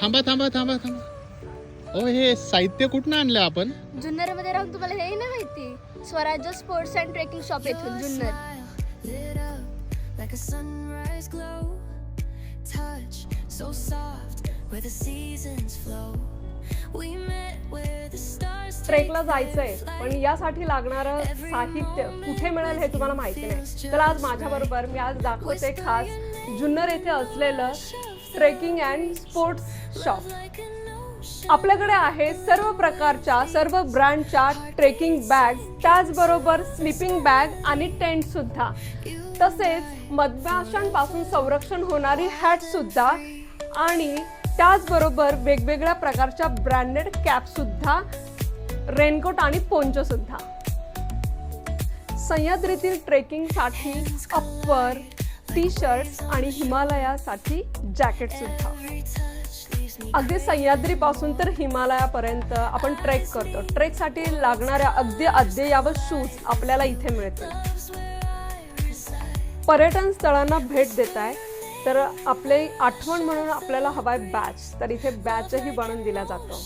थांबा थांबा थांबा थांबा. ओ हे साहित्य कुठनं आणलं आपण? जुन्नर मध्ये राहून तुम्हाला हे नाही माहिती? स्वराज्य स्पोर्ट्स अँड ट्रेकिंग शॉप येथून Junnar. lit up like a sunrise glow, touch so soft where the seasons flow, we met where the stars ट्रेकला जायचंय पण यासाठी लागणारं साहित्य कुठे मिळेल हे तुम्हाला माहिती नाही. तर आज माझ्याबरोबर मी आज दाखवते खास जुन्नर येथे असलेलं ट्रेकिंग अँड स्पोर्ट्स शॉप. आपल्याकडे आहे सर्व प्रकारच्या सर्व ब्रँडच्या ट्रेकिंग बॅग, त्याचबरोबर स्लीपिंग बॅग आणि टेंट सुद्धा, तसेच मधमाशांपासून संरक्षण होणारी हॅट सुद्धा, आणि त्याचबरोबर वेगवेगळ्या प्रकारच्या ब्रँडेड कॅप सुद्धा, रेनकोट आणि पोंचो सुद्धा. सह्याद्रीतील ट्रेकिंगसाठी अप्पर, टी शर्ट्स आणि हिमालयासाठी जॅकेट सुद्धा. अगदी सह्याद्रीपासून तर हिमालयापर्यंत आपण ट्रेक करतो. ट्रेकसाठी लागणाऱ्या अगदी अद्ययावत शूज आपल्याला इथे मिळतील. पर्यटन स्थळांना भेट देताय तर आपले आठवण म्हणून आपल्याला हवाय बॅच, तर इथे बॅचही बनवून दिला जातो.